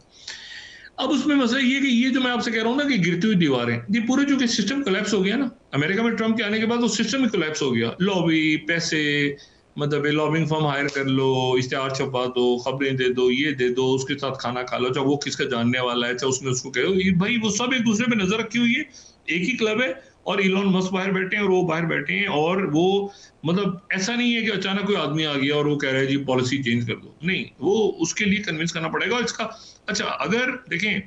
अब उसमें मसला ये कि ये जो मैं आपसे कह रहा हूँ ना कि गिरती हुई दीवारें, ये पूरे जो कि सिस्टम कोलैप्स हो गया ना, अमेरिका में ट्रंप के आने के बाद वो सिस्टम ही कोलैप्स हो गया, लॉबी, पैसे, मतलब लॉबिंग फर्म हायर कर लो, इश्तिहार छपा दो, खबरें दे दो, ये दे दो, उसके साथ खाना खा लो, चाहे वो किसका जानने वाला है, चाहे उसने उसको कहो, भाई वो सब एक दूसरे पे नजर रखी हुई है, एक ही क्लब है, और इलॉन मस्क बाहर बैठे हैं और वो बाहर बैठे हैं, और वो मतलब ऐसा नहीं है कि अचानक कोई आदमी आ गया और वो कह रहा है जी पॉलिसी चेंज कर दो, नहीं, वो उसके लिए कन्विंस करना पड़ेगा। और इसका अच्छा, अगर देखें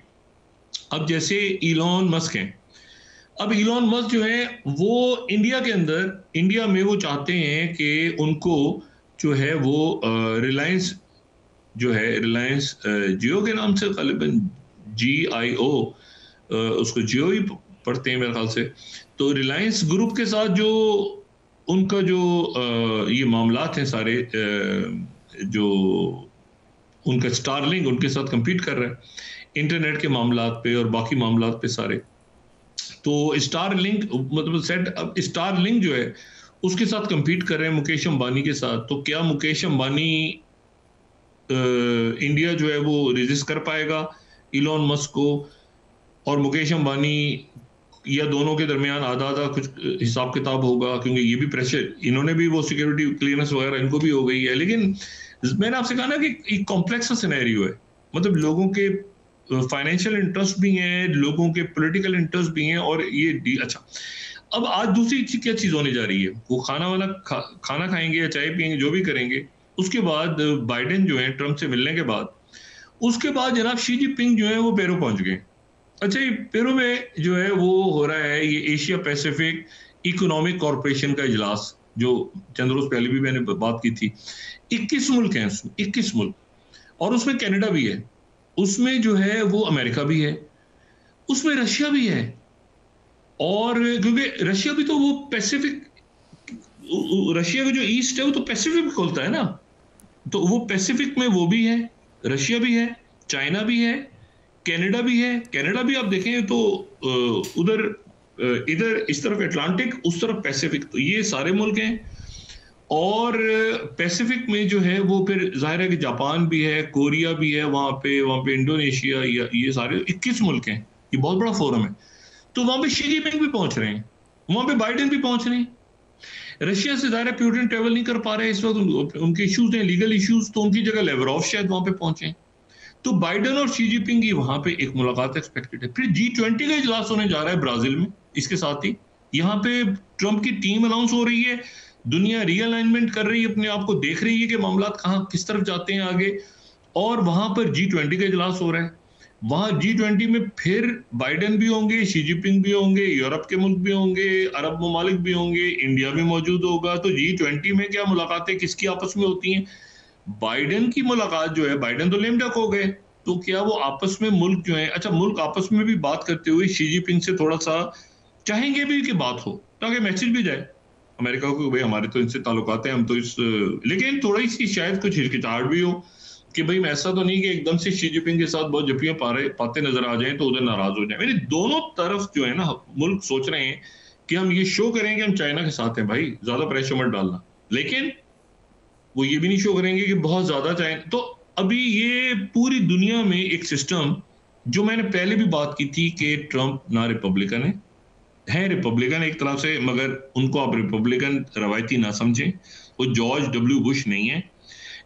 अब जैसे इलॉन मस्क हैं, अब इलॉन मस्क जो है वो इंडिया के अंदर, इंडिया में वो चाहते हैं कि उनको जो है वो रिलायंस जो है, रिलायंस जियो के नाम से ग़ालिबन GIO, उसको जियो ही पढ़ते हैं मेरे ख्याल से। तो रिलायंस ग्रुप के साथ जो उनका जो ये मामलात हैं सारे, जो उनका स्टारलिंक उनके साथ compete कर रहा है इंटरनेट के मामलात पे और बाकी मामलात पे सारे। तो स्टारलिंक मतलब सेट, अब स्टारलिंक जो है उसके साथ compete कर रहे हैं मुकेश अंबानी के साथ। तो क्या मुकेश अंबानी इंडिया जो है वो रेजिस्ट कर पाएगा इलॉन मस्क को, और मुकेश अंबानी या दोनों के दरमियान आधा आधा कुछ हिसाब किताब होगा, क्योंकि ये भी प्रेशर, इन्होंने भी वो सिक्योरिटी क्लियरेंस वगैरह इनको भी हो गई है। लेकिन मैंने आपसे कहा ना कि एक कॉम्प्लेक्स सिनेरियो है, मतलब लोगों के फाइनेंशियल इंटरेस्ट भी हैं, लोगों के पॉलिटिकल इंटरेस्ट भी हैं, और ये अच्छा। अब आज दूसरी क्या चीज होने जा रही है, वो खाना खाएंगे या चाय पियेंगे, जो भी करेंगे, उसके बाद बाइडेन जो है ट्रंप से मिलने के बाद, उसके बाद जनाब शी जिनपिंग जो है वो पेरू पहुंच गए। अच्छा, ये पेरू में जो है वो हो रहा है ये एशिया पैसिफिक इकोनॉमिक कॉर्पोरेशन का इजलास, जो चंद रोज पहले भी मैंने बात की थी। 21 मुल्क हैं उसमें, 21 मुल्क, और उसमें कनाडा भी है, उसमें जो है वो अमेरिका भी है, उसमें रशिया भी है, और क्योंकि रशिया भी तो वो पैसिफिक, रशिया का जो ईस्ट है वो तो पैसिफिक खोलता है ना, तो वो पैसिफिक में वो भी है, रशिया भी है, चाइना भी है, कनाडा भी है। कनाडा भी आप देखें तो उधर इधर इस तरफ अटलांटिक, उस तरफ पैसिफिक, तो ये सारे मुल्क हैं। और पैसिफिक में जो है वो फिर जाहिर है कि जापान भी है, कोरिया भी है, वहाँ पे इंडोनेशिया, ये सारे 21 मुल्क हैं, ये बहुत बड़ा फोरम है। तो वहाँ पे शी जिनपिंग भी पहुंच रहे हैं, वहाँ पे बाइडेन भी पहुंच रहे हैं। रशिया से ज़ाहिर है पुतिन ट्रेवल नहीं कर पा रहे इस वक्त, उनके इश्यूज हैं, लीगल इश्यूज, तो उनकी जगह लेवरोव शायद वहाँ पे पहुंचे। तो बाइडेन और शी जिनपिंग की वहाँ पे एक मुलाकात एक्सपेक्टेड है। फिर G20 का इजलास होने जा रहा है ब्राजील में, इसके साथ ही यहाँ पे ट्रंप की टीम अनाउंस हो रही है, दुनिया रीअलाइनमेंट कर रही है, अपने आप को देख रही है कि मामलात कहाँ किस तरफ जाते हैं आगे, और वहाँ पर G20 का इजलास हो रहा है। वहाँ G20 में फिर बाइडेन भी होंगे, शी जिनपिंग भी होंगे, यूरोप के मुल्क भी होंगे, अरब ममालिक भी होंगे, इंडिया भी मौजूद होगा। तो G20 में क्या मुलाकातें किसकी आपस में होती हैं? बाइडेन की मुलाकात जो है, बाइडेन तो लेम डक हो गए, तो क्या वो आपस में मुल्क जो है, अच्छा मुल्क आपस में भी बात करते हुए शी जिनपिंग से थोड़ा सा चाहेंगे भी कि बात हो, ताकि मैसेज भी जाए अमेरिका को, भाई हमारे तो इनसे ताल्लुकात हैं, हम तो इस, लेकिन थोड़ी सी शायद कुछ हिचकिचाहट भी हो कि भाई ऐसा तो नहीं कि एकदम से शी जिनपिंग के साथ बहुत जप्पियां पाते नजर आ जाएं तो उधर नाराज हो जाए। मेरे दोनों तरफ जो है ना मुल्क सोच रहे हैं कि हम ये शो करेंगे हम चाइना के साथ हैं, भाई ज्यादा प्रेशर मत डालना, लेकिन वो ये भी नहीं शो करेंगे कि बहुत ज्यादा चाइना। तो अभी ये पूरी दुनिया में एक सिस्टम, जो मैंने पहले भी बात की थी कि ट्रंप ना रिपब्लिकन है रिपब्लिकन एक तरह से, मगर उनको आप रिपब्लिकन रवायती ना समझें, वो जॉर्ज W बुश नहीं है,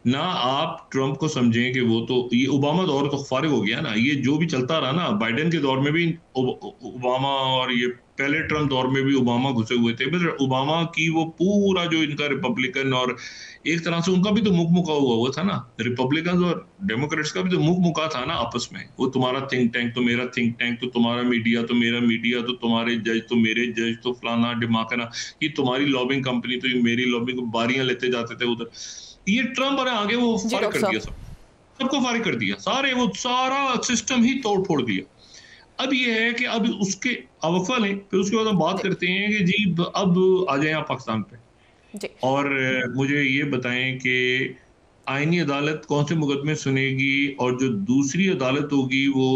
ना आप ट्रंप को समझें कि वो तो, ये ओबामा दौर तो फारिग हो गया ना, ये जो भी चलता रहा ना, बाइडेन के दौर में भी ओबामा, और ये पहले ट्रंप दौर में भी ओबामा घुसे हुए थे, बस ओबामा की वो पूरा जो इनका रिपब्लिकन, और एक तरह से उनका भी तो मुख मुका हुआ था ना, रिपब्लिकन और डेमोक्रेट्स का भी तो मुख मुका था ना आपस में, वो तुम्हारा थिंक टैंक तो मेरा थिंक टैंक, तो तुम्हारा मीडिया तो मेरा मीडिया, तो तुम्हारे जज तो मेरे जज, तो फलाना डिमाकना, ये तुम्हारी लॉबिंग कंपनी तो ये मेरी लॉबिंग, बारियां लेते जाते थे उधर। ये ट्रंप और आगे वो फारिग कर दिया, सबको फारिग कर दिया, सारे वो सारा सिस्टम ही तोड़ फोड़ दिया। अब ये है कि अब उसके अवफल है, फिर उसके बाद हम बात करते हैं कि जी अब आ जाए आप पाकिस्तान पे जी। और मुझे ये बताएं कि आईनी अदालत कौन से मुकदमे सुनेगी, और जो दूसरी अदालत होगी वो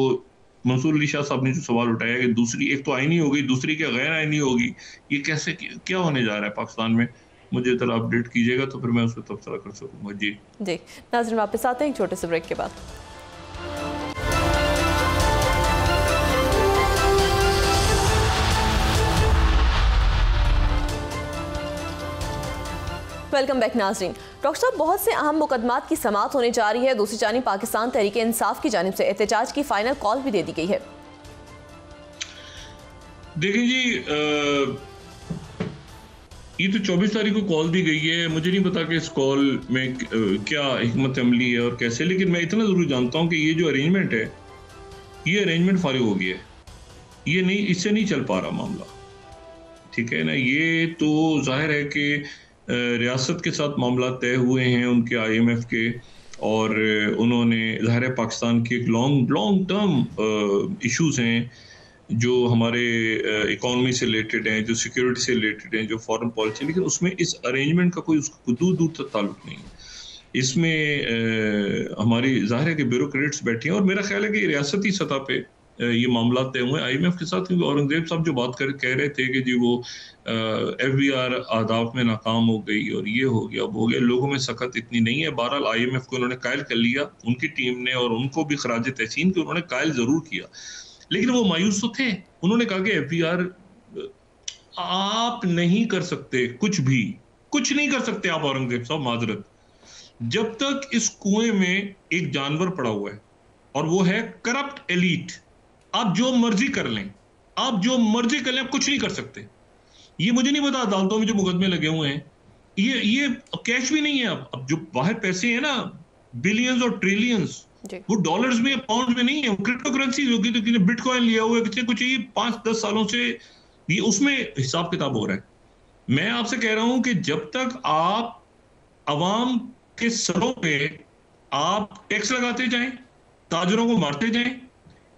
मंसूर अली शाह साहब ने जो सवाल उठाया कि दूसरी, एक तो आईनी होगी, दूसरी क्या गैर आईनी होगी, ये कैसे क्या होने जा रहा है पाकिस्तान में, मुझे जरा अपडेट कीजिएगा तो फिर मैं उस पर तबसरा कर सकूंगा। जी नाज़रीन वापस आते हैं एक छोटे से ब्रेक के बाद। वेलकम बैक नाज़रीन। डॉक्टर साहब, बहुत से अहम मुकदमात की समाअत होने जा रही है, दूसरी जानिब पाकिस्तान तहरीक इंसाफ की जानिब से एहतजाज की फाइनल कॉल भी दे दी गई है। देखिए जी, ये तो 24 तारीख को कॉल दी गई है। मुझे नहीं पता कि इस कॉल में क्या हिकमत अमली है और कैसे, लेकिन मैं इतना जरूर जानता हूं कि ये जो अरेंजमेंट है, ये अरेंजमेंट फारिग हो गया है। ये नहीं, इससे नहीं चल पा रहा मामला, ठीक है ना। ये तो जाहिर है कि रियासत के साथ मामला तय हुए हैं उनके IMF के, और उन्होंने जाहिर है पाकिस्तान की एक लॉन्ग लॉन्ग टर्म इश्यूज हैं जो हमारे इकोनॉमी से रिलेटेड हैं, जो सिक्योरिटी से रिलेटेड हैं, जो फॉरेन पॉलिसी, लेकिन उसमें इस अरेंजमेंट का कोई उसको दूर दूर तक ताल्लुक नहीं है। इसमें हमारी जाहिर है कि ब्यूरोक्रेट्स बैठे हैं, और मेरा ख्याल है कि रियासती सतह पे ये मामला तय हुए IMF के साथ, क्योंकि औरंगजेब साहब जो बात कह रहे थे कि जी वो FBR अहदाफ में नाकाम हो गई और ये हो गया वो हो गया, लोगों में सख्त इतनी नहीं है। बहरहाल IMF को उन्होंने कायल कर लिया, उनकी टीम ने, और उनको भी खराज तहसीन कि उन्होंने कायल जरूर किया, लेकिन वो मायूस तो थे। उन्होंने कहा कि FBR आप नहीं कर सकते, कुछ नहीं कर सकते आप औरंगजेब साहब, माजरत, जब तक इस कुएं में एक जानवर पड़ा हुआ है, और वो है करप्ट एलीट। आप जो मर्जी कर लें, आप कुछ नहीं कर सकते। ये मुझे नहीं पता अदालतों में जो मुकदमे लगे हुए हैं, ये कैश भी नहीं है। अब जो बाहर पैसे हैं ना, बिलियंस और ट्रिलियंस, वो डॉलर्स में, पाउंड में नहीं है, वो क्रिप्टो करेंसी होगी। तो किसी ने बिटकॉइन लिया हुआ है, किसी कुछ, ये 5-10 सालों से ये उसमें हिसाब किताब हो रहा है। मैं आपसे कह रहा हूं कि जब तक आप अवाम के सरों पे आप टैक्स लगाते जाएं, ताजरों को मारते जाएं,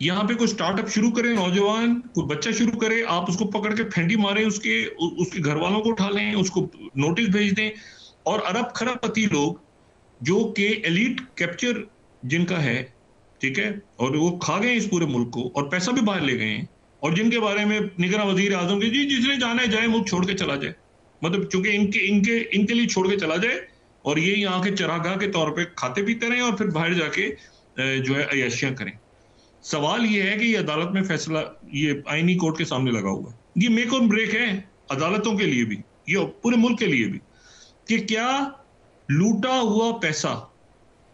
यहां पे कोई स्टार्टअप शुरू करे, नौजवान कोई बच्चा शुरू करे, आप उसको पकड़ के फेंटी मारें, उसके घर वालों को उठा लें, उसको नोटिस भेज दें, और अरब खरबपति लोग जो कि एलीट कैप्चर जिनका है, ठीक है, और वो खा गए इस पूरे मुल्क को और पैसा भी बाहर ले गए हैं, और जिनके बारे में निगरान वजीर आजम के जी जिसने जाना है जाए, मुल्क छोड़ के चला जाए, मतलब चूंकि इनके लिए छोड़ के चला जाए, और ये यहाँ के चरागाह के तौर पे खाते पीते रहें और फिर बाहर जाके जो है अय्याशियां करें। सवाल ये है कि ये अदालत में फैसला, ये आईनी कोर्ट के सामने लगा हुआ है, ये मेक और ब्रेक है अदालतों के लिए भी, ये पूरे मुल्क के लिए भी, कि क्या लूटा हुआ पैसा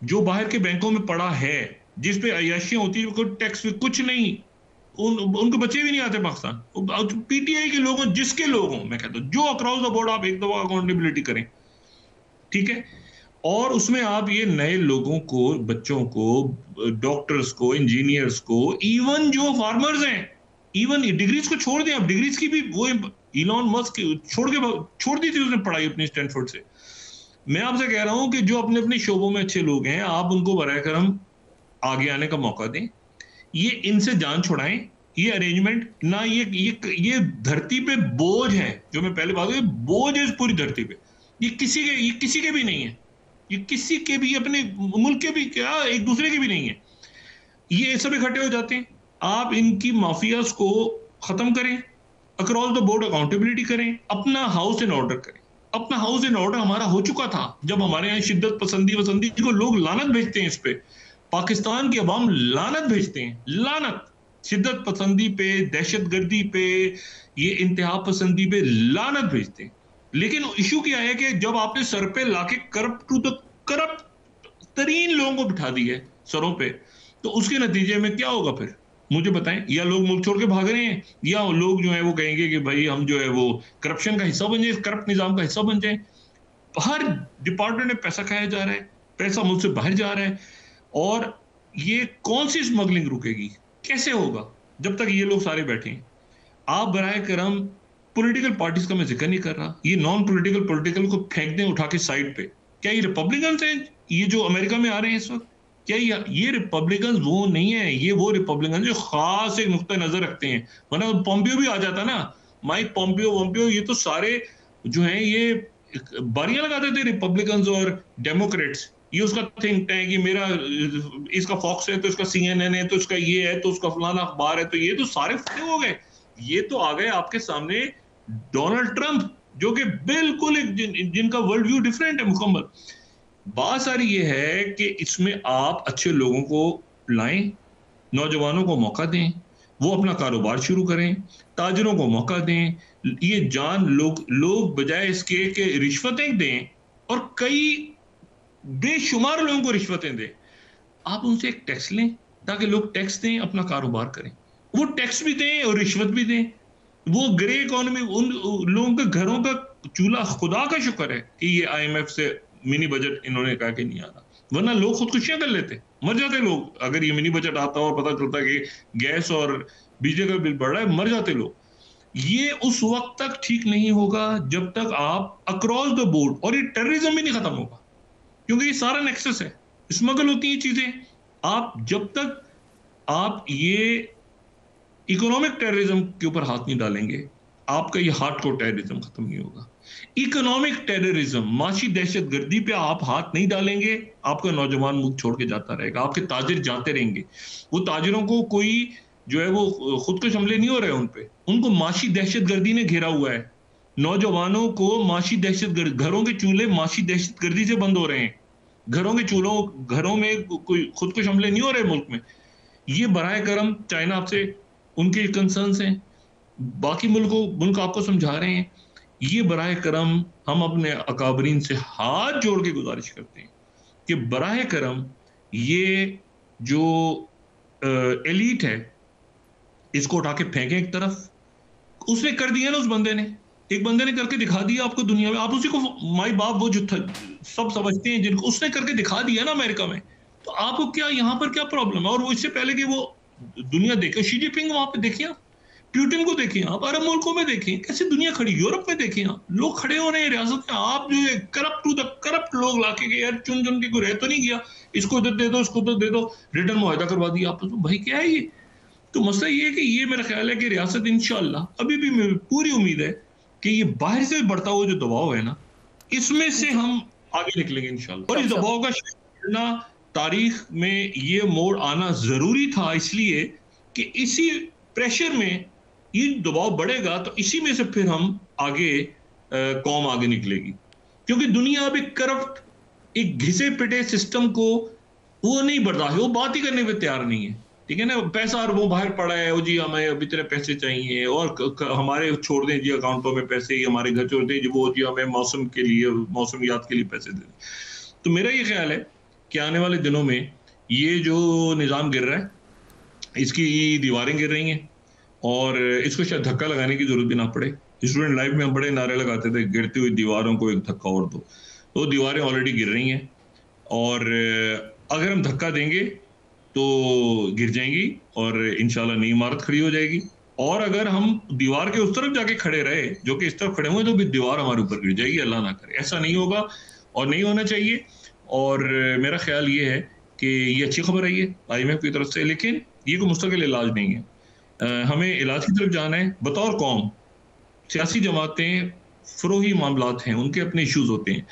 जो बाहर के बैंकों में पड़ा है, जिस पे अय्याशियां होती है, कोई टैक्स भी कुछ नहीं, उनको बच्चे भी नहीं आते पाकिस्तान। PTI के लोगों, जिसके लोगों, मैं कहता हूं जो अक्रॉस द बोर्ड आप एक दफा अकाउंटेबिलिटी करें, ठीक है, और उसमें आप ये नए लोगों को, बच्चों को, डॉक्टर्स को, इंजीनियर्स को, इवन जो फार्मर्स हैं, इवन डिग्रीज को छोड़ दें, अब डिग्रीज की भी वो इलॉन मस्क छोड़ दी थी उसने पढ़ाई अपनी स्टैनफोर्ड से। मैं आपसे कह रहा हूं कि जो अपने अपने शोबों में अच्छे लोग हैं, आप उनको बराए करम आगे आने का मौका दें, ये इनसे जान छुड़ाएं। ये अरेंजमेंट ना, ये धरती पे बोझ है, जो मैं पहले बात, बोझ है इस पूरी धरती पे। ये किसी के भी नहीं है, ये किसी के भी, अपने मुल्क के भी क्या, एक दूसरे के भी नहीं है। ये सब इकट्ठे हो जाते हैं। आप इनकी माफियाज को खत्म करें, अक्रॉस द बोर्ड अकाउंटेबिलिटी करें, अपना हाउस इन ऑर्डर करें। अपना हाउस इन ऑर्डर हमारा हो चुका था, जब हमारे यहाँ शिद्दत पसंदी वसंदी को लोग लानत भेजते हैं, इस पे पाकिस्तान की अवाम लानत भेजते हैं, लानत, शिद्दत पसंदी पे, दहशतगर्दी पे, ये इंतहा पसंदी पे लानत भेजते हैं। लेकिन इशू क्या है कि जब आपने सर पे लाके करप्ट तरीन लोगों को बिठा दी है सरों पे, तो उसके नतीजे में क्या होगा फिर, मुझे बताएं। या लोग मुल्क छोड़ के भाग रहे हैं, या लोग जो है वो कहेंगे कि भाई हम जो है वो करप्शन का हिस्सा बन जाए, करप्ट निजाम का हिस्सा बन जाए। हर डिपार्टमेंट में पैसा खाया जा रहा है, पैसा मुल्क से बाहर जा रहा है, और ये कौन सी स्मगलिंग रुकेगी, कैसे होगा जब तक ये लोग सारे बैठे हैं। आप बराए करम, पॉलिटिकल पार्टीज का मैं जिक्र नहीं कर रहा, ये नॉन पॉलिटिकल को फेंक दें उठा के साइड पे। क्या ये रिपब्लिकन हैं, ये जो अमेरिका में आ रहे हैं इस वक्त, क्या ये रिपब्लिकन वो नहीं है, ये वो रिपब्लिकन जो खास एक नुक्ता नजर रखते हैं। वरना पॉम्पियो भी आ जाता ना, माइक पॉम्पियो, ये तो सारे जो हैं ये बारियां लगाते थे, रिपब्लिकन और डेमोक्रेट्स। ये उसका थिंक टैंक, ये मेरा, इसका फॉक्स है तो इसका CNN है, तो इसका ये है, तो उसका फलाना अखबार है, तो ये तो सारे फटे हो गए। ये तो आ गए आपके सामने डोनाल्ड ट्रंप, जो कि बिल्कुल जिनका वर्ल्ड व्यू डिफरेंट है मुकम्मल। बात सारी ये है कि इसमें आप अच्छे लोगों को लाएं, नौजवानों को मौका दें, वो अपना कारोबार शुरू करें, ताजरों को मौका दें। ये जान लोग बजाय इसके कि रिश्वतें दें, और कई बेशुमार लोगों को रिश्वतें दें, आप उनसे एक टैक्स लें, ताकि लोग टैक्स दें, अपना कारोबार करें। वो टैक्स भी दें और रिश्वत भी दें, वो ग्रे इकोनॉमी, उन लोगों के घरों का चूल्हा, खुदा का शुक्र है कि ये IMF से मिनी बजट इन्होंने कहा कि नहीं आ रहा, वरना लोग खुदकुशियां कर लेते, मर जाते लोग। अगर ये मिनी बजट आता और पता चलता कि गैस और बिजली का बिल बढ़ रहा है, मर जाते लोग। ये उस वक्त तक ठीक नहीं होगा जब तक आप अक्रॉस द बोर्ड, और ये टेररिज्म भी नहीं खत्म होगा, क्योंकि ये सारा नेक्सस है, स्मगल होती हैं चीजें। आप जब तक आप ये इकोनॉमिक टेररिज्म के ऊपर हाथ नहीं डालेंगे, आपका ये हार्डकोर टेररिज्म खत्म नहीं होगा। इकोनॉमिक टेररिज्म, माशी दहशतगर्दी पे आप हाथ नहीं डालेंगे, आपका नौजवान मुल्क छोड़ के जाता रहेगा, आपके ताजिर जाते रहेंगे। वो ताजिरों को कोई जो है वो खुदकुश हमले नहीं हो रहे उन पे, उनको माशी दहशतगर्दी ने घेरा हुआ है। नौजवानों को माशी दहशतगर्दी, घरों के चूल्हे माशी दहशतगर्दी से बंद हो रहे हैं, घरों में कोई खुदकुश हमले नहीं हो रहे मुल्क में। ये बराए करम चाइना आपसे उनके कंसर्न्स हैं, बाकी मुल्क आपको समझा रहे हैं। ये बराए करम हम अपने अकाबरीन से हाथ जोड़ के गुजारिश करते हैं कि बराए करम ये जो एलीट है इसको उठा के फेंकें एक तरफ। उसने कर दिया ना, उस बंदे ने, एक बंदे ने करके दिखा दिया आपको दुनिया में, आप उसी को माई बाप वो जो सब समझते हैं जिनको, उसने करके दिखा दिया ना अमेरिका में, तो आपको क्या यहाँ पर क्या प्रॉब्लम है? और वो इससे पहले कि वो दुनिया देखे, शी जिनपिंग वहां पे देखिए, प्यूटिन को देखिए, आप अरब मुल्कों में देखिए कैसे दुनिया खड़ी, यूरोप में देखिए आप लोग खड़े हो रहे हैं रियासत में। आप जो है करप्ट टू द करप्ट लोग लाके के यार चुन चुन के कोई रह तो नहीं गया, इसको इधर दे दो, इसको उधर दे दो, रिटर्न मुआहदा करवा दिया आपस में। भाई क्या है ये? तो मसला ये है कि ये मेरा ख्याल है कि रियासत इंशाल्लाह, अभी भी पूरी उम्मीद है कि ये बाहर से बढ़ता हुआ जो दबाव है ना, इसमें से हम आगे निकलेंगे इंशाल्लाह। और इस दबाव का तारीख में ये मोड़ आना जरूरी था, इसलिए कि इसी प्रेशर में ये दबाव बढ़ेगा तो इसी में से फिर हम आगे कौम आगे निकलेगी। क्योंकि दुनिया अभी करप्ट एक घिसे पिटे सिस्टम को वो नहीं बर्दाश्त, वो बात ही करने पे तैयार नहीं है, ठीक है ना। पैसा अरबों बाहर पड़ा है, वो जी हमें अब इतने पैसे चाहिए और हमारे छोड़ दें जी अकाउंटों में पैसे, ही हमारे घर छोड़ दें जी, वो जी हमें मौसम के लिए, मौसमियात के लिए पैसे दें। तो मेरा ये ख्याल है कि आने वाले दिनों में ये जो निज़ाम गिर रहा है, इसकी दीवारें गिर रही हैं और इसको शायद धक्का लगाने की जरूरत भी ना पड़े। स्टूडेंट लाइफ में हम बड़े नारे लगाते थे, गिरती हुई दीवारों को एक धक्का और दो, तो दीवारें ऑलरेडी गिर रही हैं और अगर हम धक्का देंगे तो गिर जाएंगी और इंशाल्लाह नई इमारत खड़ी हो जाएगी। और अगर हम दीवार के उस तरफ जाके खड़े रहे जो कि इस तरफ खड़े हुए, तो भी दीवार हमारे ऊपर गिर जाएगी, अल्लाह ना करे। ऐसा नहीं होगा और नहीं होना चाहिए। और मेरा ख्याल ये है कि ये अच्छी खबर आई है IMF की तरफ से, लेकिन ये कोई मुस्तकिल इलाज नहीं है। हमें इलाज की तरफ जाना है। बतौर कौम, सियासी जमातें फरोही मामलात हैं, उनके अपने इश्यूज होते हैं,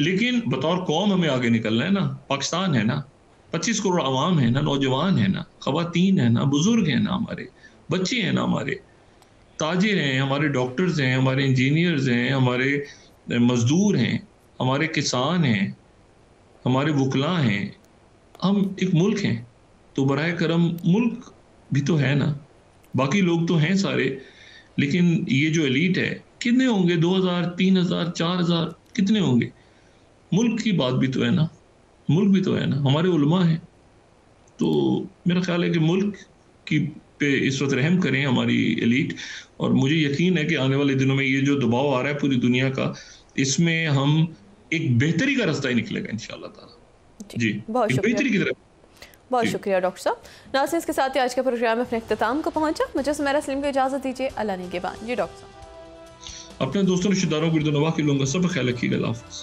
लेकिन बतौर कौम हमें आगे निकलना है ना। पाकिस्तान है ना, 25 करोड़ आवाम है ना, नौजवान है ना, खवातीन है ना, बुजुर्ग हैं ना, हमारे बच्चे हैं ना, हमारे ताजिर हैं, हमारे डॉक्टर्स हैं, हमारे इंजीनियर्स हैं, हमारे मजदूर हैं, हमारे किसान हैं, हमारे वकला हैं। हम एक मुल्क हैं, तो बराए करम मुल्क भी तो है ना, बाकी लोग तो हैं सारे, लेकिन ये जो एलीट है कितने होंगे? 2000, 3000, 4000 कितने होंगे? मुल्क की बात भी तो है ना, मुल्क भी तो है ना, हमारे उलमा हैं। तो मेरा ख्याल है कि मुल्क की पे इस वक्त रहम करें हमारी एलीट, और मुझे यकीन है कि आने वाले दिनों में ये जो दबाव आ रहा है पूरी दुनिया का, इसमें हम एक बेहतरी का रास्ता ही निकलेगा इंशाअल्लाह ताला। जी, बहुत शुक्रिया, बेहतरी की तरफ। बहुत शुक्रिया डॉक्टर साहब। नाज़रीन, इसके साथ ही आज का प्रोग्राम अपने इख्तिताम को पहुंचा। मुझे सुमेरा सलीम को इजाज़त दीजिए, अल्लाह निगहबान। जी डॉक्टर साहब, अपने दोस्तों रिश्तेदारों को सब ख्याल रखिएगा। अल्लाह हाफ़िज़।